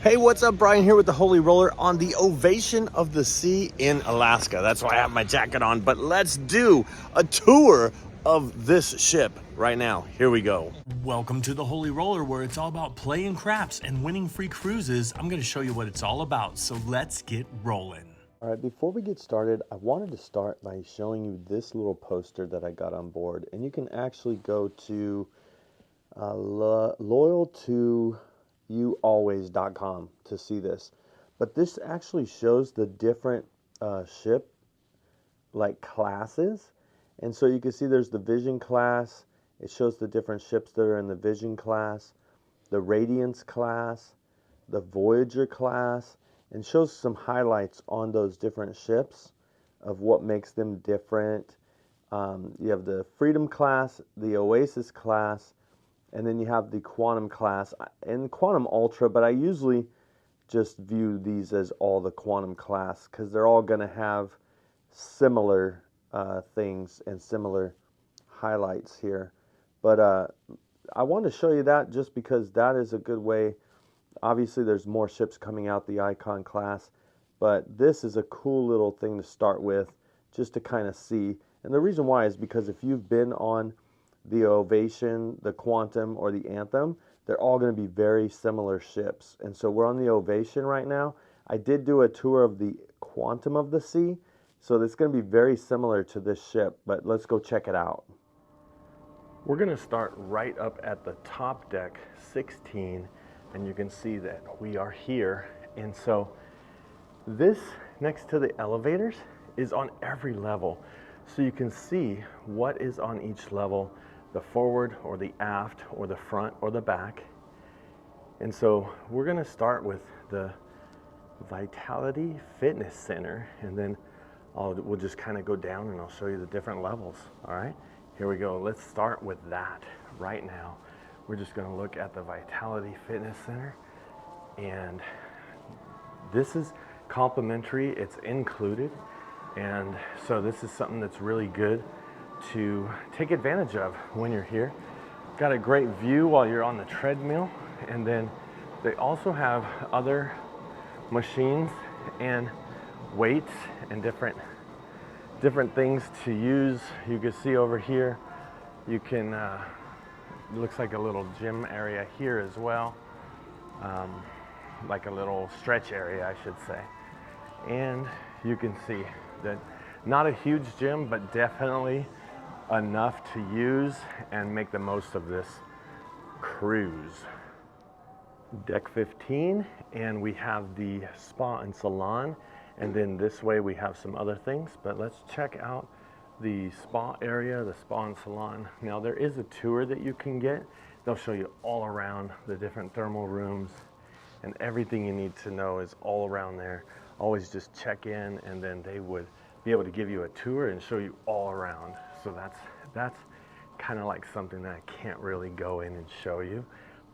Hey, what's up? Brian here with the Holy Roller on the Ovation of the Sea in Alaska. That's why I have my jacket on, but let's do a tour of this ship right now. Here we go. Welcome to the Holy Roller, where it's all about playing craps and winning free cruises. I'm going to show you what it's all about, so let's get rolling. All right, before we get started, I wanted to start by showing you this little poster that I got on board. And you can actually go to loyaltoyoualways.com to see this. But this actually shows the different ship like classes. And so you can see there's the Vision class. It shows the different ships that are in the Vision class, the Radiance class, the Voyager class, and shows some highlights on those different ships of what makes them different. You have the Freedom class, the Oasis class, and then you have the Quantum class and Quantum Ultra, but I usually just view these as all the Quantum class because they're all going to have similar things and similar highlights here. But I want to show you that just because that is a good way. Obviously, there's more ships coming out, the Icon class, but this is a cool little thing to start with just to kind of see. And the reason why is because if you've been on the Ovation, the Quantum, or the Anthem, they're all going to be very similar ships. And so we're on the Ovation right now. I did do a tour of the Quantum of the Sea, so it's going to be very similar to this ship, but let's go check it out. We're going to start right up at the top deck, 16, and you can see that we are here. And so this next to the elevators is on every level. So you can see what is on each level, the forward or the aft or the front or the back. And so we're going to start with the Vitality Fitness Center, and then we'll just kind of go down and I'll show you the different levels. All right, here we go. Let's start with that right now. We're just going to look at the Vitality Fitness Center, and this is complimentary. It's included, and so this is something that's really good to take advantage of when you're here. Got a great view while you're on the treadmill, and then they also have other machines and weights and different things to use. You can see over here, you can it looks like a little gym area here as well, like a little stretch area, I should say. And you can see that not a huge gym, but definitely enough to use and make the most of this cruise. Deck 15, and we have the spa and salon, and then this way we have some other things, but let's check out the spa area, the spa and salon. Now there is a tour that you can get. They'll show you all around the different thermal rooms, and everything you need to know is all around there. Always just check in, and then they would be able to give you a tour and show you all around. So that's kind of like something that I can't really go in and show you,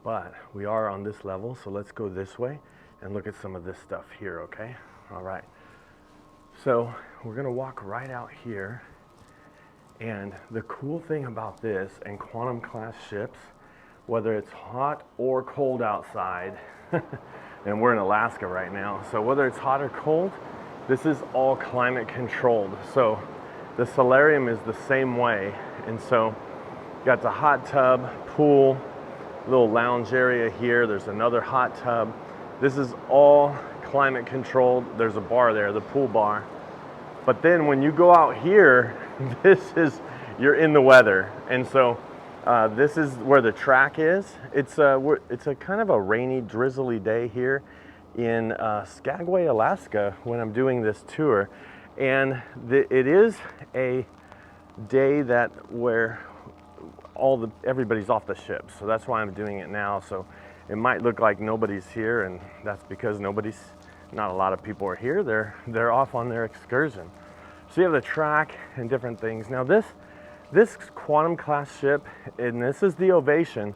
but we are on this level, so let's go this way and look at some of this stuff here, okay? All right, so we're gonna walk right out here, and the cool thing about this and Quantum class ships, whether it's hot or cold outside, and we're in Alaska right now, so whether it's hot or cold, this is all climate controlled. So the Solarium is the same way, and so you got the hot tub, pool, little lounge area here. There's another hot tub. This is all climate controlled. There's a bar there, the pool bar. But then when you go out here, you're in the weather, and so this is where the track is. It's a kind of a rainy, drizzly day here in Skagway, Alaska, when I'm doing this tour, and it is a day where everybody's off the ship, so that's why I'm doing it now. So it might look like nobody's here, and that's because not a lot of people are here. They're off on their excursion. So you have the track and different things. Now this Quantum class ship, and this is the Ovation,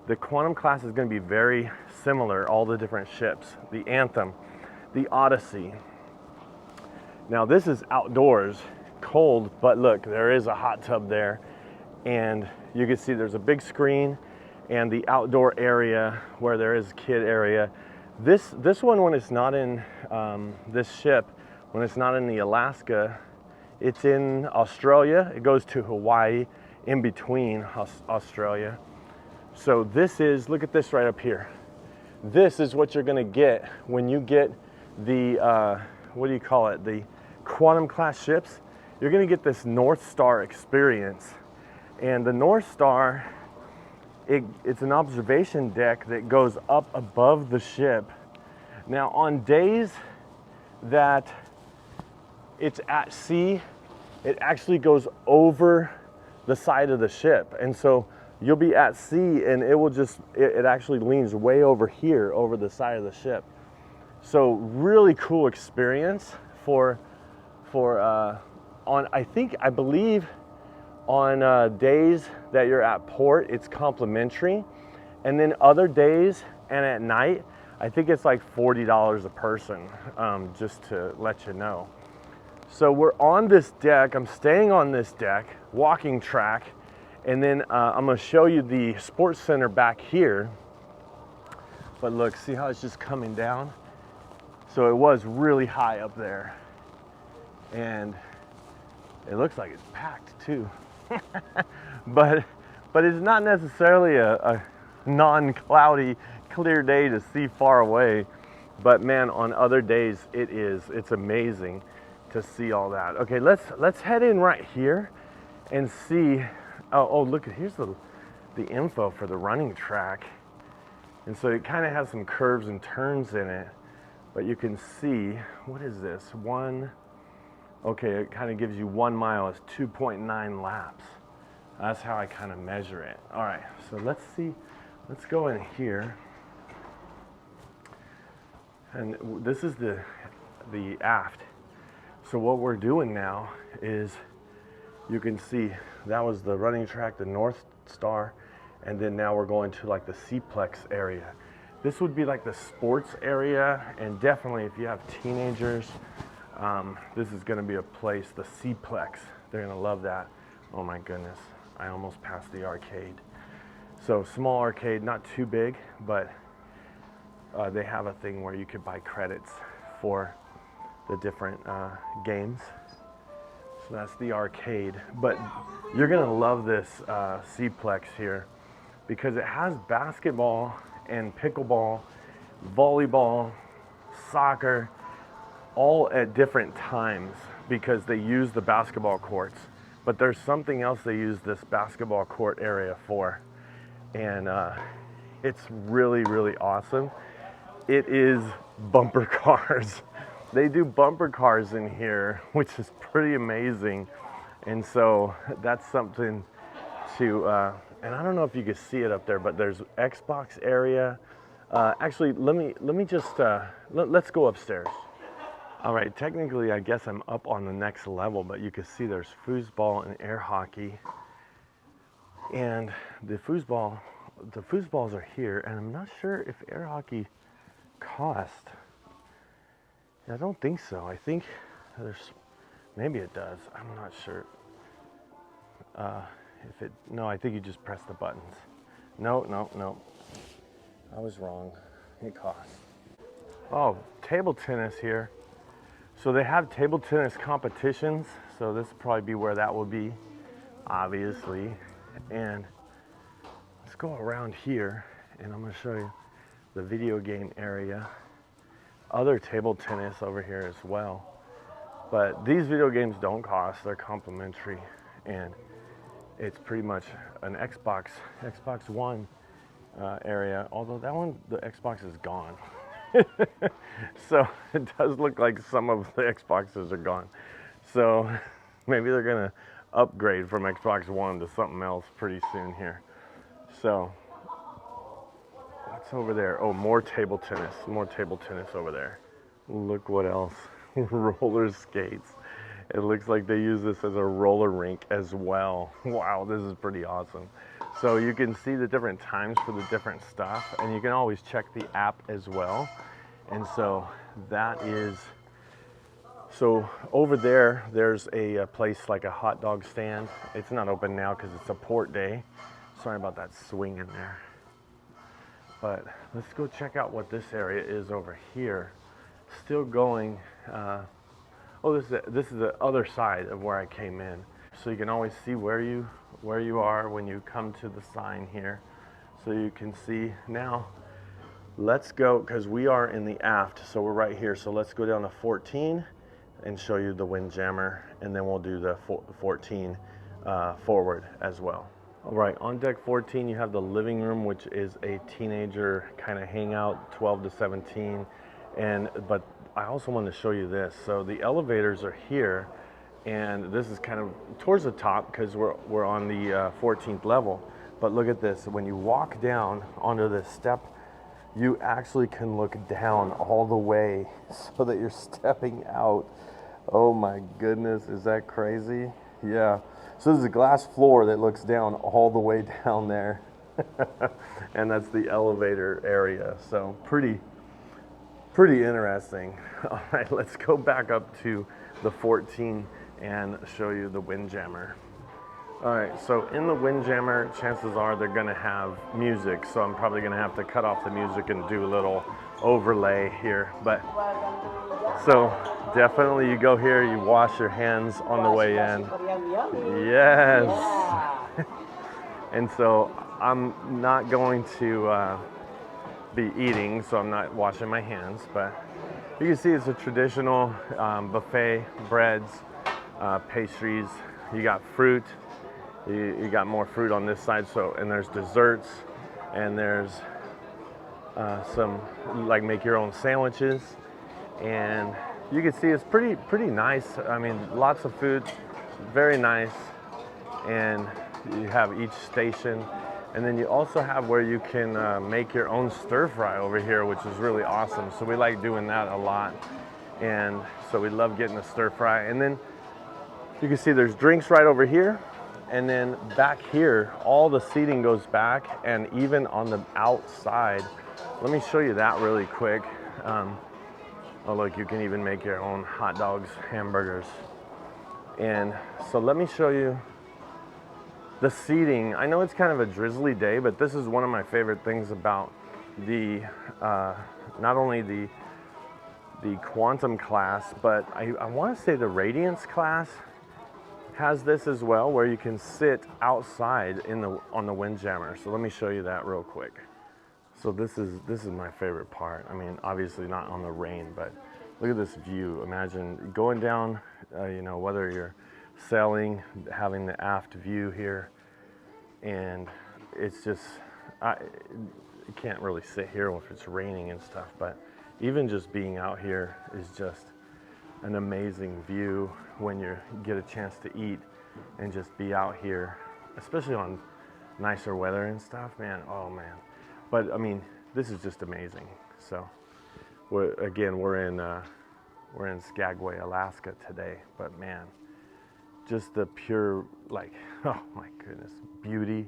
the Quantum class is going to be very similar, all the different ships, the Anthem, the Odyssey. Now this is outdoors, cold, but look, there is a hot tub there, and you can see there's a big screen and the outdoor area where there is a kid area. This one, when it's not in this ship, when it's not in the Alaska, it's in Australia. It goes to Hawaii, in between Australia. So this is, look at this right up here. This is what you're gonna get when you get the, what do you call it? The Quantum class ships. You're gonna get this North Star experience. And the North Star, it's an observation deck that goes up above the ship. Now on days that it's at sea, it actually goes over the side of the ship. And so you'll be at sea and it will just, it actually leans way over here, over the side of the ship. So really cool experience for on, I believe on days that you're at port, it's complimentary. And then other days and at night, I think it's like $40 a person, just to let you know. So we're on this deck, I'm staying on this deck, walking track, and then I'm gonna show you the sports center back here. But look, see how it's just coming down? So it was really high up there. And it looks like it's packed too. but it's not necessarily a non-cloudy, clear day to see far away. But man, on other days it's amazing to see all that. Okay, let's head in right here and see. Oh look, here's the info for the running track. And so it kind of has some curves and turns in it, but you can see, what is this? Okay, it kind of gives you 1 mile, it's 2.9 laps. That's how I kind of measure it. All right, so let's go in here. And this is the aft. So what we're doing now is, you can see that was the running track, the North Star, and then now we're going to like the C-Plex area. This would be like the sports area, and definitely if you have teenagers, this is gonna be a place, the C-Plex. They're gonna love that. Oh my goodness, I almost passed the arcade. So small arcade, not too big, but they have a thing where you could buy credits for the different games. So that's the arcade. But you're gonna love this C-Plex here because it has basketball and pickleball, volleyball, soccer, all at different times because they use the basketball courts. But there's something else they use this basketball court area for. And it's really, really awesome. It is bumper cars. They do bumper cars in here, which is pretty amazing. And so that's something to, and I don't know if you can see it up there, but there's Xbox area. Actually, let me just, let's go upstairs. All right, technically, I guess I'm up on the next level, but you can see there's foosball and air hockey. And the foosballs are here, and I'm not sure if air hockey cost. I don't think so. I think maybe it does. I'm not sure. No, I think you just press the buttons. No. I was wrong. It costs. Oh, table tennis here. So they have table tennis competitions. So this will probably be where that will be, obviously. And let's go around here, and I'm going to show you the video game area. Other table tennis over here as well. But these video games don't cost, they're complimentary, and it's pretty much an Xbox One area, although that one, the Xbox is gone. So it does look like some of the Xboxes are gone. So maybe they're gonna upgrade from Xbox One to something else pretty soon here. So what's over there? Oh, more table tennis over there. Look what else. Roller skates. It looks like they use this as a roller rink as well. Wow, this is pretty awesome. So you can see the different times for the different stuff, and you can always check the app as well. And so that is, so over there, there's a place like a hot dog stand. It's not open now because it's a port day. Sorry about that swing in there. But let's go check out what this area is over here. Still going. Oh, this is the other side of where I came in. So you can always see where you are when you come to the sign here. So you can see now. Let's go, because we are in the aft, so we're right here. So let's go down to 14 and show you the Windjammer, and then we'll do the 14 forward as well. All right, on deck 14, you have the living room, which is a teenager kind of hangout, 12 to 17. But I also want to show you this. So the elevators are here, and this is kind of towards the top because we're on the 14th level. But look at this. When you walk down onto this step, you actually can look down all the way so that you're stepping out. Oh my goodness, is that crazy? Yeah. So this is a glass floor that looks down all the way down there. And that's the elevator area. So pretty interesting. All right, let's go back up to the 14 and show you the Windjammer. All right, so in the Windjammer, chances are they're gonna have music, so I'm probably gonna have to cut off the music and do a little overlay here. But so definitely you go here, you wash your hands on the way in. Yes. And so I'm not going to be eating, so I'm not washing my hands, but you can see it's a traditional buffet, breads, pastries, you got fruit. You got more fruit on this side, and there's desserts, and there's some like make your own sandwiches, and you can see it's pretty nice. I mean, lots of food, very nice, and you have each station, and then you also have where you can make your own stir fry over here, which is really awesome. So we like doing that a lot, and so we love getting the stir fry. And then you can see there's drinks right over here. And then back here, all the seating goes back, and even on the outside, let me show you that really quick. Oh look, you can even make your own hot dogs, hamburgers. And so let me show you the seating. I know it's kind of a drizzly day, but this is one of my favorite things about the, not only the Quantum class, but I want to say the Radiance class has this as well, where you can sit outside on the Windjammer. So let me show you that real quick. So this is my favorite part. I mean, obviously not on the rain, but look at this view. Imagine going down, you know, whether you're sailing, having the aft view here, and it's just, you can't really sit here if it's raining and stuff, but even just being out here is just an amazing view when you get a chance to eat and just be out here, especially on nicer weather and stuff, man. Oh man. But I mean, this is just amazing. So we're in Skagway, Alaska today, but man, just the pure, like, oh my goodness, beauty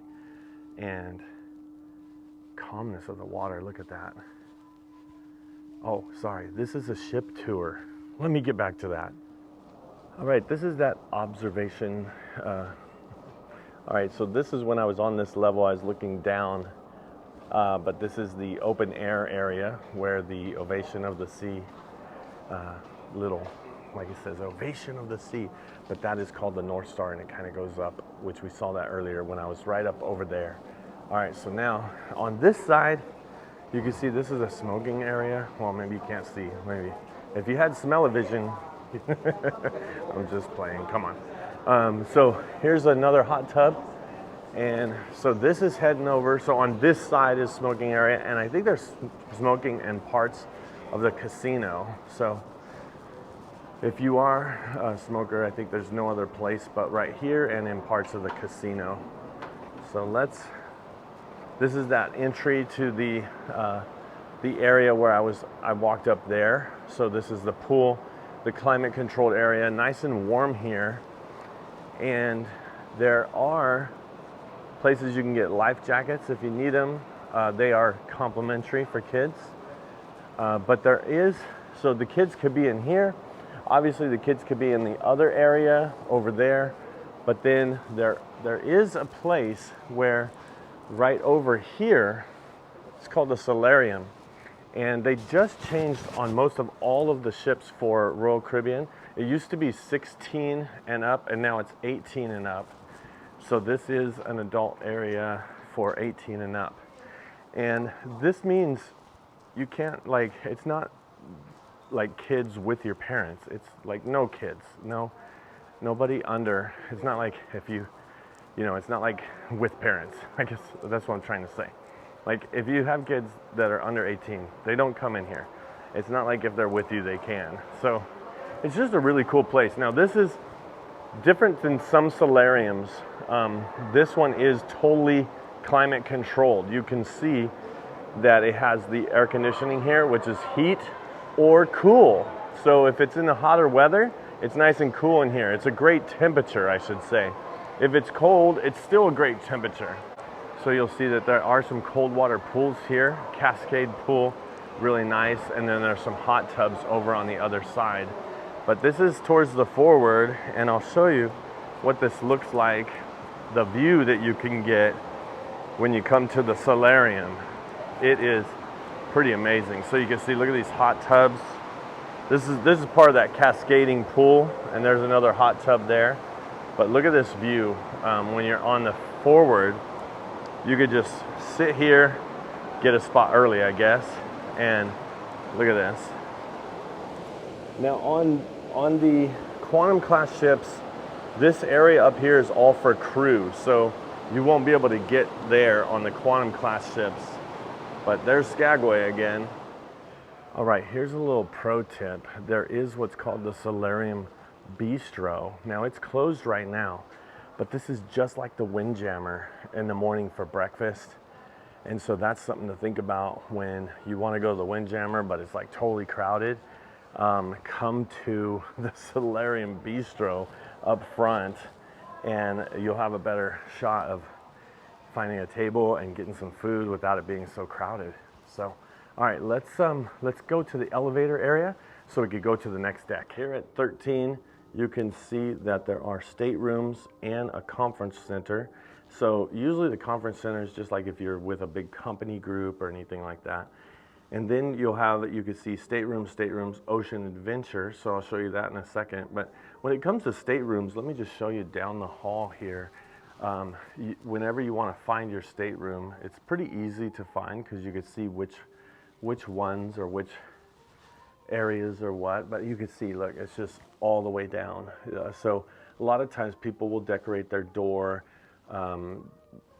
and calmness of the water. Look at that. Oh, sorry, this is a ship tour. Let me get back to that. All right, this is that observation. All right, so this is when I was on this level, I was looking down, but this is the open air area where the Ovation of the Sea, little, like it says, Ovation of the Sea, but that is called the North Star, and it kind of goes up, which we saw that earlier when I was right up over there. All right, so now on this side, you can see this is a smoking area. Well, maybe you can't see, maybe. If you had smell-o-vision, I'm just playing, come on. So here's another hot tub. And so this is heading over. So on this side is smoking area, and I think there's smoking in parts of the casino. So if you are a smoker, I think there's no other place but right here and in parts of the casino. So this is that entry to the area where I walked up there. So this is the pool, the climate controlled area, nice and warm here. And there are places you can get life jackets if you need them. They are complimentary for kids. But there is, so the kids could be in here. Obviously the kids could be in the other area over there. But then there is a place where right over here It's called the Solarium. And they just changed on most of all of the ships for Royal Caribbean. It used to be 16 and up, and now it's 18 and up. So this is an adult area for 18 and up. And this means you can't, like, it's not like kids with your parents. It's like no kids, nobody under. It's not like if you know, it's not like with parents. I guess that's what I'm trying to say. Like if you have kids that are under 18, they don't come in here. It's not like if they're with you, they can. So it's just a really cool place. Now this is different than some solariums. This one is totally climate controlled. You can see that it has the air conditioning here, which is heat or cool. So if it's in the hotter weather, it's nice and cool in here. It's a great temperature, I should say. If it's cold, it's still a great temperature. So you'll see that there are some cold water pools here, Cascade pool, really nice. And then there's some hot tubs over on the other side. But this is towards the forward, and I'll show you what this looks like, the view that you can get when you come to the Solarium. It is pretty amazing. So you can see, look at these hot tubs. This is part of that cascading pool, and there's another hot tub there. But look at this view. When you're on the forward, you could just sit here, get a spot early, I guess, and look at this. Now on the Quantum class ships, this area up here is all for crew, so you won't be able to get there on the Quantum class ships. But there's Skagway again. All right, here's a little pro tip. There is what's called the Solarium Bistro. Now it's closed right now, but this is just like the Windjammer in the morning for breakfast. And so that's something to think about when you want to go to the Windjammer, but it's like totally crowded. Come to the Solarium Bistro up front, and you'll have a better shot of finding a table and getting some food without it being so crowded. So, all right, let's go to the elevator area so we could go to the next deck. Here at 13, you can see that there are staterooms and a conference center. So usually the conference center is just like if you're with a big company group or anything like that. And then you can see staterooms, ocean adventure. So I'll show you that in a second. But when it comes to staterooms, let me just show you down the hall here. Whenever you want to find your stateroom, it's pretty easy to find because you can see which ones or which areas or what. But you can see, look, it's just all the way down. So a lot of times people will decorate their door.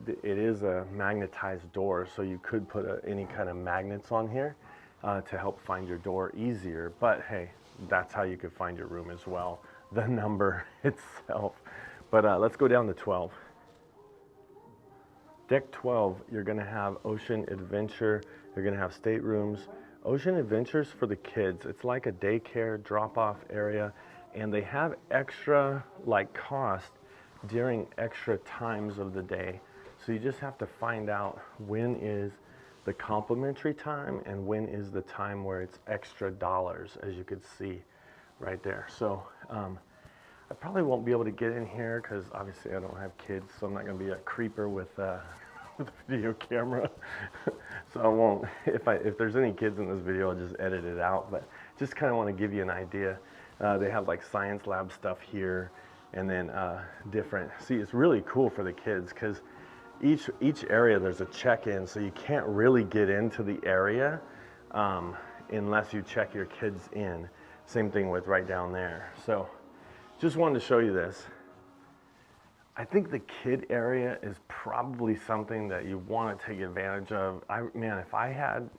It is a magnetized door, so you could put any kind of magnets on here to help find your door easier. But hey, that's how you could find your room as well, the number itself. But let's go down to 12. Deck 12, you're going to have Ocean Adventure. You're going to have staterooms. Ocean Adventure's for the kids. It's like a daycare drop-off area, and they have extra cost during extra times of the day. So you just have to find out when is the complimentary time and when is the time where it's extra dollars, as you could see right there. So I probably won't be able to get in here because obviously I don't have kids, so I'm not going to be a creeper with a video camera. So I won't, if there's any kids in this video, I'll just edit it out. But just kind of want to give you an idea. They have like science lab stuff here, and then different. See, it's really cool for the kids because each area there's a check-in, so you can't really get into the area unless you check your kids in. Same thing with right down there. So just wanted to show you this. I think the kid area is probably something that you want to take advantage of. Man, if I had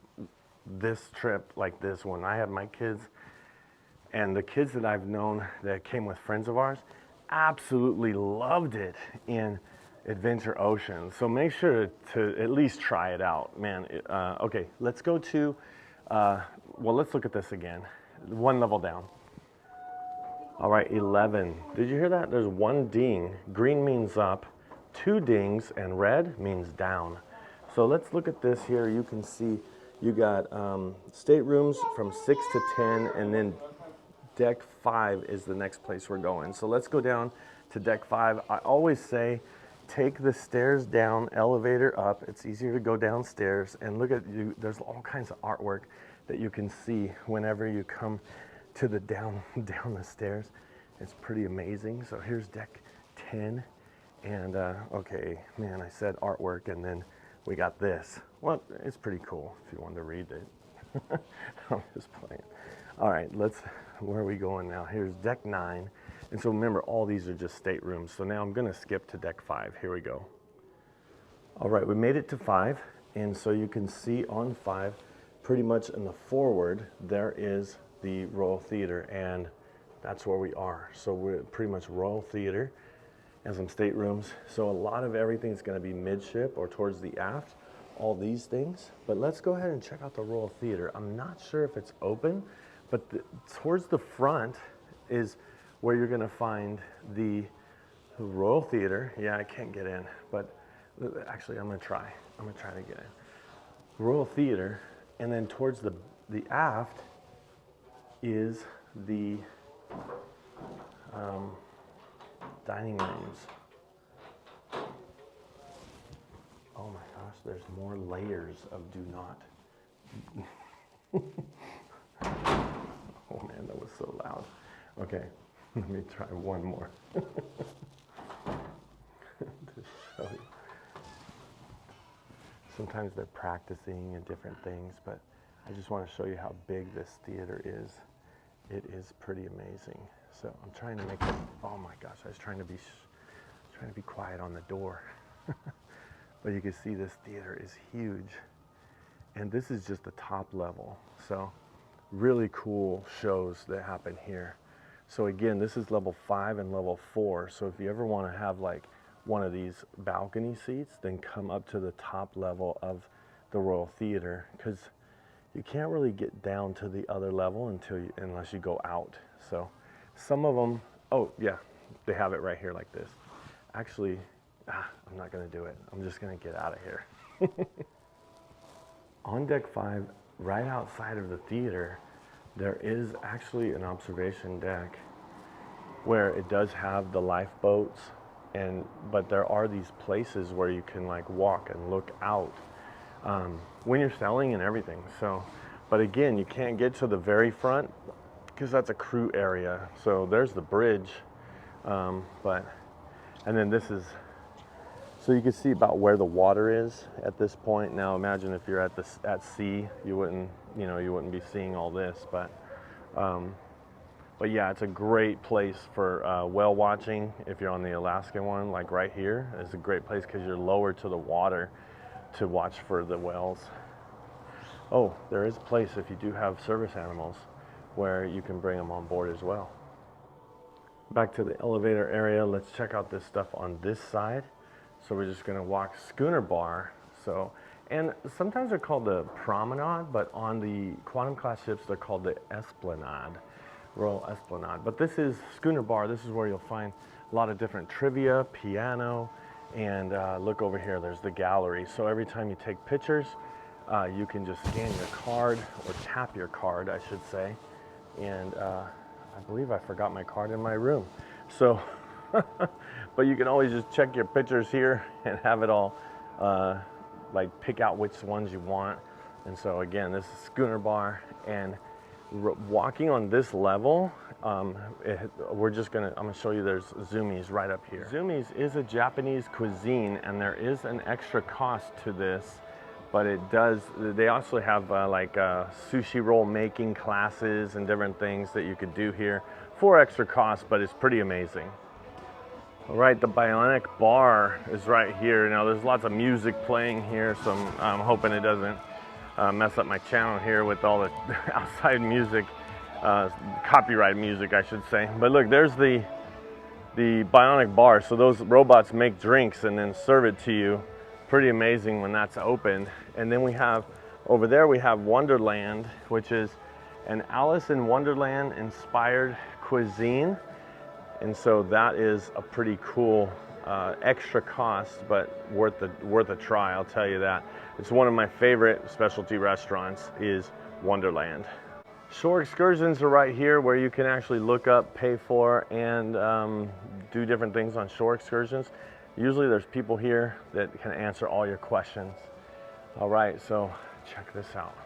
this trip like this when I had my kids, and the kids that I've known that came with friends of ours absolutely loved it in Adventure Ocean. So make sure to at least try it out, man. Okay, let's go to, well, let's look at this again. One level down. All right, 11. Did you hear that? There's one ding. Green means up, two dings, and red means down. So let's look at this here. You can see you got staterooms from 6 to 10, and then deck 5 is the next place we're going. So let's go down to deck 5. I always say take the stairs down, elevator up. It's easier to go downstairs, and look at you. There's all kinds of artwork that you can see whenever you come to the down the stairs. It's pretty amazing. So here's deck 10, and okay, man, I said artwork, and then we got this. Well, it's pretty cool if you want to read it. I'm just playing. All right, where are we going now? Here's deck 9. And so remember, all these are just staterooms. So now I'm gonna skip to deck 5. Here we go. All right, we made it to 5. And so you can see on 5, pretty much in the forward, there is the Royal Theater, and that's where we are. So we're pretty much Royal Theater and some staterooms. So a lot of everything's gonna be midship or towards the aft, all these things. But let's go ahead and check out the Royal Theater. I'm not sure if it's open, but towards the front is where you're gonna find the Royal Theater. Yeah, I can't get in, but actually I'm gonna try to get in. Royal Theater, and then towards the aft is the dining rooms. Oh my gosh, there's more layers of do not. Oh man, that was so loud. Okay, let me try one more. To show you. Sometimes they're practicing and different things, but I just want to show you how big this theater is. It is pretty amazing. So I'm trying to make it, oh my gosh, I was trying to be quiet on the door. But you can see this theater is huge. And this is just the top level. So really cool shows that happen here. So again, this is level 5 and level 4. So if you ever want to have like one of these balcony seats, then come up to the top level of the Royal Theater, because you can't really get down to the other level unless you go out. So some of them, oh yeah, they have it right here like this. Actually, I'm not gonna do it. I'm just gonna get out of here. On deck 5, right outside of the theater, there is actually an observation deck where it does have the lifeboats, but there are these places where you can like walk and look out when you're selling and everything. So, but again, you can't get to the very front because that's a crew area. So there's the bridge, and then this is, so you can see about where the water is at this point. Now imagine if you're at sea, you wouldn't be seeing all this, but yeah, it's a great place for whale watching. If you're on the Alaskan one, like right here, it's a great place because you're lower to the water to watch for the whales. Oh, there is a place if you do have service animals where you can bring them on board as well. Back to the elevator area, let's check out this stuff on this side. So we're just gonna walk Schooner Bar. So, and sometimes they're called the Promenade, but on the Quantum class ships, they're called the Esplanade, Royal Esplanade. But this is Schooner Bar. This is where you'll find a lot of different trivia, piano, and look over here, there's the gallery. So every time you take pictures, you can just scan your card, or tap your card, I should say. And I believe I forgot my card in my room. So, but you can always just check your pictures here and have it all, like pick out which ones you want. And so again, this is Schooner Bar, and walking on this level, I'm gonna show you there's Zumi's right up here. Zumi's is a Japanese cuisine, and there is an extra cost to this, but they also have sushi roll making classes and different things that you could do here for extra cost, but it's pretty amazing. All right, the Bionic Bar is right here. Now there's lots of music playing here, so I'm hoping it doesn't mess up my channel here with all the outside music, copyright music, I should say. But look, there's the Bionic Bar. So those robots make drinks and then serve it to you. Pretty amazing when that's open. And then we have, over there we have Wonderland, which is an Alice in Wonderland inspired cuisine. And so that is a pretty cool extra cost, but worth a try, I'll tell you that. It's one of my favorite specialty restaurants is Wonderland. Shore excursions are right here where you can actually look up, pay for, and do different things on shore excursions. Usually there's people here that can answer all your questions. All right, so check this out.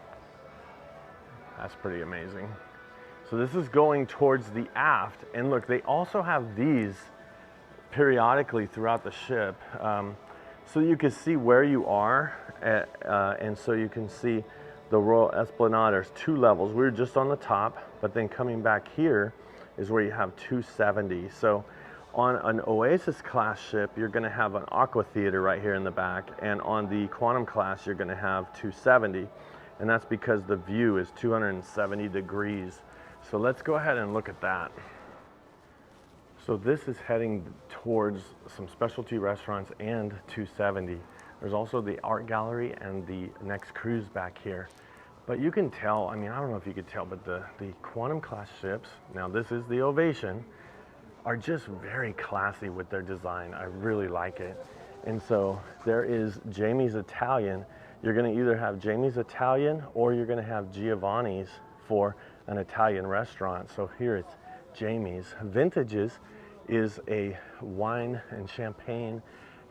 That's pretty amazing. So this is going towards the aft, and look, they also have these periodically throughout the ship, so you can see where you are, and so you can see the Royal Esplanade. There's 2 levels. We were just on the top, but then coming back here is where you have 270. So on an Oasis class ship, you're going to have an aqua theater right here in the back, and on the Quantum class, you're going to have 270, and that's because the view is 270 degrees. So let's go ahead and look at that. So this is heading towards some specialty restaurants and 270. There's also the art gallery and the next cruise back here. But you can tell, I mean, I don't know if you could tell, but the Quantum class ships, now this is the Ovation, are just very classy with their design. I really like it. And so there is Jamie's Italian. You're gonna either have Jamie's Italian or you're gonna have Giovanni's for an Italian restaurant. So here it's Jamie's. Vintages is a wine and champagne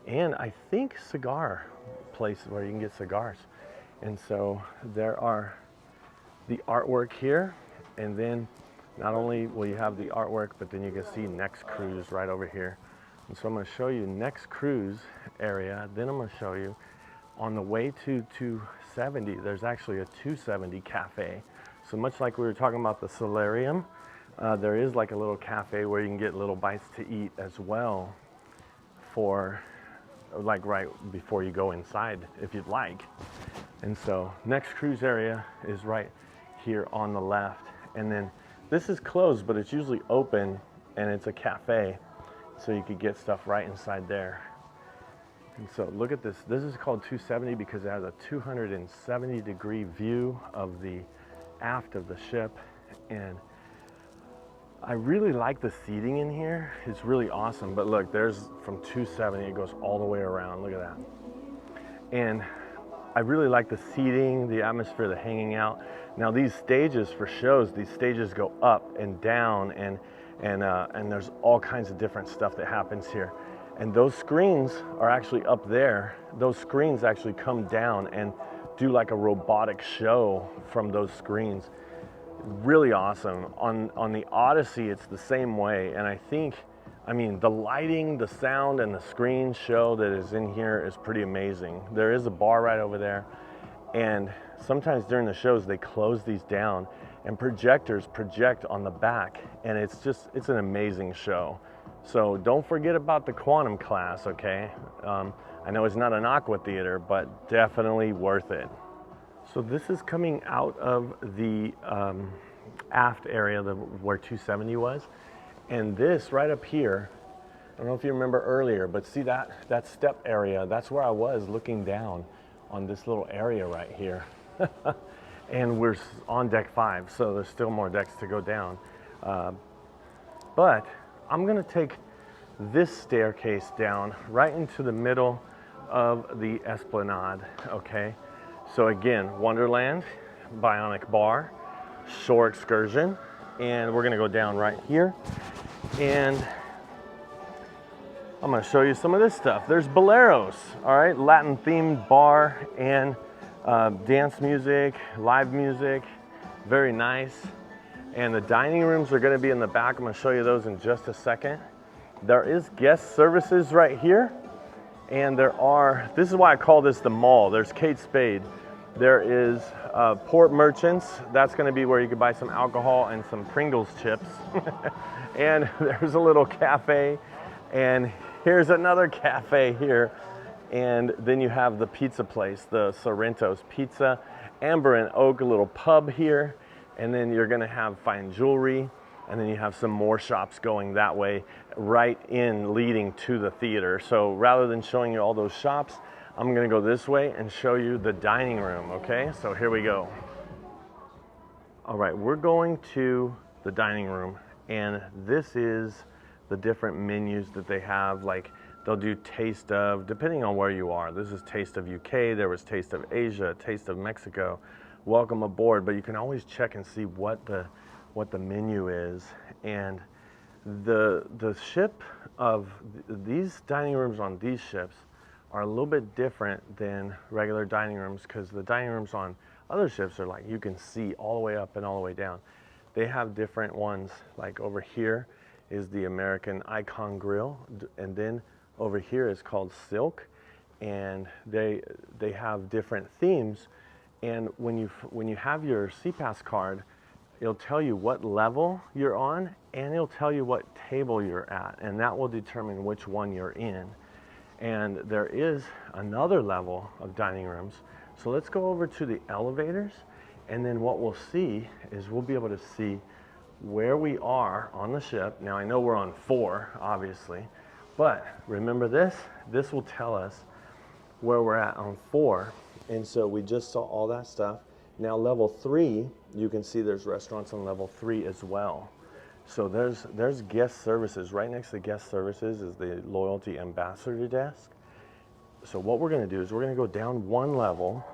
and I think cigar place where you can get cigars. And so there are the artwork here, and then not only will you have the artwork, but then you can see next cruise right over here. And so I'm going to show you next cruise area, then I'm going to show you on the way to 270 there's actually a 270 cafe. So much like we were talking about the Solarium, there is like a little cafe where you can get little bites to eat as well, for like right before you go inside if you'd like. And so next cruise area is right here on the left, and then this is closed but it's usually open and it's a cafe, so you could get stuff right inside there. And so look at this. This is called 270 because it has a 270 degree view of the aft of the ship, and I really like the seating in here. It's really awesome. But look, there's from 270, it goes all the way around. Look at that. And I really like the seating, the atmosphere, the hanging out. Now these stages for shows, these stages go up and down, and there's all kinds of different stuff that happens here. And those screens are actually up there. Those screens actually come down and do like a robotic show from those screens. Really awesome. On the Odyssey, it's the same way, and I mean, the lighting, the sound, and the screen show that is in here is pretty amazing. There is a bar right over there, and sometimes during the shows they close these down and projectors project on the back, and it's an amazing show. So don't forget about the Quantum class, okay? I know it's not an aqua theater, but definitely worth it. So this is coming out of the aft area where 270 was. And this right up here, I don't know if you remember earlier, but see that step area, that's where I was looking down on this little area right here. And we're on deck 5, so there's still more decks to go down. But I'm gonna take this staircase down right into the middle of the Esplanade, okay? So again, Wonderland, Bionic Bar, Shore Excursion, and we're gonna go down right here. And I'm gonna show you some of this stuff. There's Boleros, all right? Latin themed bar and dance music, live music, very nice. And the dining rooms are gonna be in the back. I'm gonna show you those in just a second. There is guest services right here. And this is why I call this the mall. There's Kate Spade. There is Port Merchants. That's gonna be where you can buy some alcohol and some Pringles chips. And there's a little cafe. And here's another cafe here. And then you have the pizza place, the Sorrento's Pizza, Amber and Oak, a little pub here. And then you're gonna have fine jewelry. And then you have some more shops going that way, right in leading to the theater. So rather than showing you all those shops, I'm gonna go this way and show you the dining room, okay? So here we go. All right, we're going to the dining room, and this is the different menus that they have. Like, they'll do taste of, depending on where you are. This is taste of UK, there was taste of Asia, taste of Mexico. Welcome aboard, but you can always check and see what the menu is. And The ship of these dining rooms on these ships are a little bit different than regular dining rooms, because the dining rooms on other ships are like you can see all the way up and all the way down. They have different ones. Like over here is the American Icon Grill, and then over here is called Silk, and they have different themes. And when you have your SeaPass card, it'll tell you what level you're on, and it'll tell you what table you're at, and that will determine which one you're in. And there is another level of dining rooms. So let's go over to the elevators, and then what we'll see is we'll be able to see where we are on the ship. Now I know we're on 4, obviously, but remember this will tell us where we're at on 4. And so we just saw all that stuff. Now level 3, you can see there's restaurants on level 3 as well. So there's guest services. Right next to guest services is the loyalty ambassador desk. So what we're going to do is we're going to go down 1 level,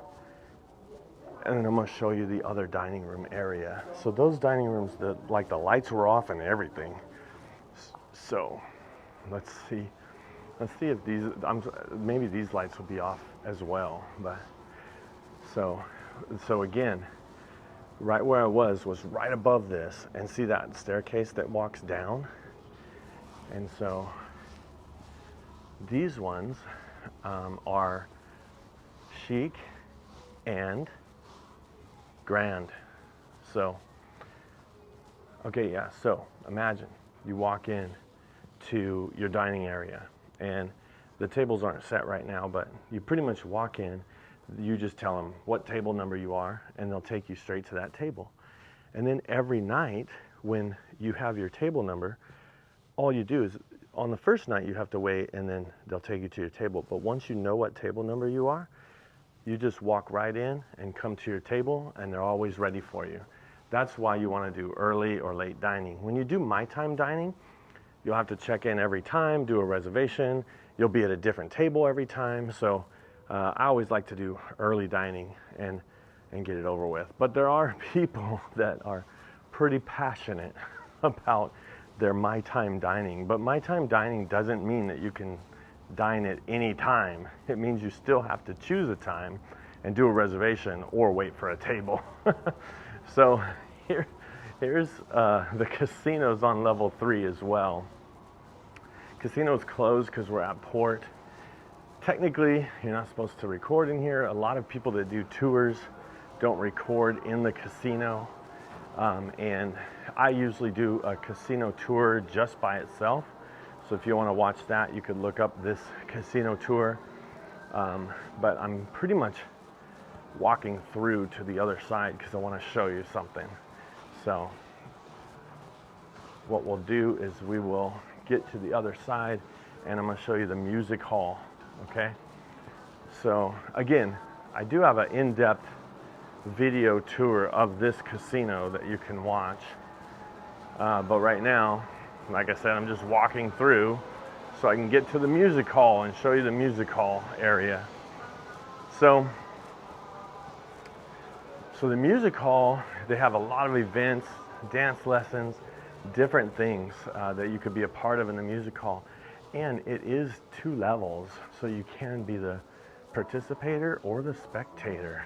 and then I'm going to show you the other dining room area. So those dining rooms, the lights were off and everything. So let's see if these, maybe these lights will be off as well. But so again, right where I was right above this, and see that staircase that walks down. And so these ones are chic and grand. So okay, yeah, so imagine you walk in to your dining area, and the tables aren't set right now, but you pretty much walk in, you just tell them what table number you are, and they'll take you straight to that table. And then every night when you have your table number, all you do is, on the first night you have to wait, and then they'll take you to your table. But once you know what table number you are, you just walk right in and come to your table, and they're always ready for you. That's why you want to do early or late dining. When you do my time dining, you'll have to check in every time, do a reservation. You'll be at a different table every time. So I always like to do early dining and get it over with. But there are people that are pretty passionate about their my time dining. But my time dining doesn't mean that you can dine at any time. It means you still have to choose a time and do a reservation or wait for a table. So here's the casinos on level 3 as well. Casino's closed because we're at port. Technically, you're not supposed to record in here. A lot of people that do tours don't record in the casino. And I usually do a casino tour just by itself. So if you want to watch that, you could look up this casino tour. But I'm pretty much walking through to the other side because I want to show you something. So what we'll do is we will get to the other side, and I'm going to show you the music hall. Okay, so again, I do have an in-depth video tour of this casino that you can watch, but right now, like I said, I'm just walking through so I can get to the music hall and show you the music hall area. So the music hall, they have a lot of events, dance lessons, different things that you could be a part of in the music hall. And it is 2 levels, so you can be the participator or the spectator.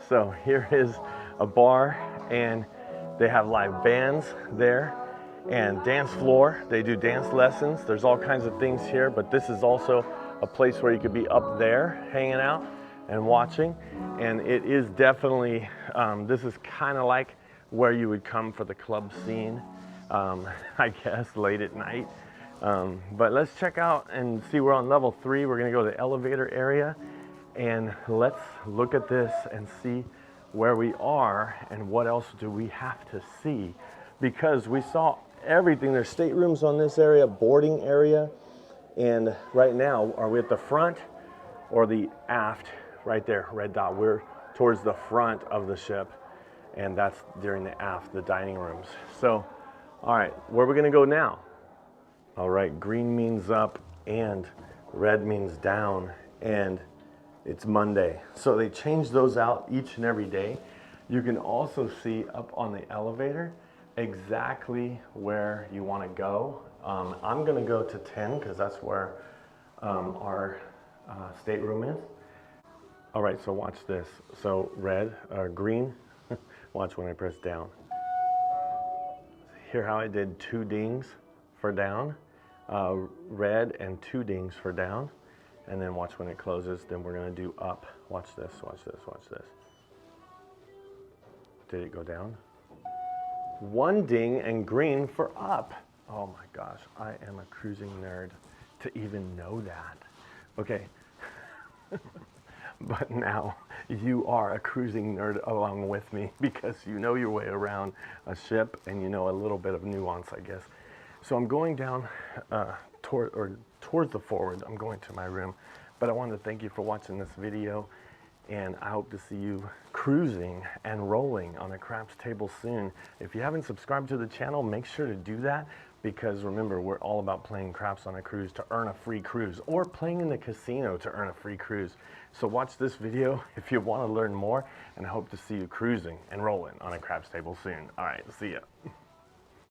So here is a bar, and they have live bands there, and dance floor. They do dance lessons. There's all kinds of things here, but this is also a place where you could be up there hanging out and watching. And it is definitely, this is kind of like where you would come for the club scene, I guess, late at night. But let's check out and see. We're on level 3. We're going to go to the elevator area, and let's look at this and see where we are and what else do we have to see, because we saw everything. There's staterooms on this area, boarding area, and right now, are we at the front or the aft? Right there, red dot. We're towards the front of the ship, and that's during the aft, the dining rooms. So, all right, where are we going to go now? All right, green means up and red means down, and it's Monday. So they change those out each and every day. You can also see up on the elevator, exactly where you want to go. I'm going to go to 10 because that's where our stateroom is. All right, so watch this. So red, green, watch when I press down. Hear how I did 2 dings for down, red and 2 dings for down, and then watch when it closes, then we're gonna do up. Watch this, watch this, watch this. Did it go down? 1 ding and green for up. Oh my gosh, I am a cruising nerd to even know that. Okay. But now you are a cruising nerd along with me because you know your way around a ship and you know a little bit of nuance, I guess. So I'm going down towards the forward. I'm going to my room, but I want to thank you for watching this video, and I hope to see you cruising and rolling on a craps table soon. If you haven't subscribed to the channel, make sure to do that, because remember, we're all about playing craps on a cruise to earn a free cruise, or playing in the casino to earn a free cruise. So watch this video if you want to learn more, and I hope to see you cruising and rolling on a craps table soon. All right, see ya.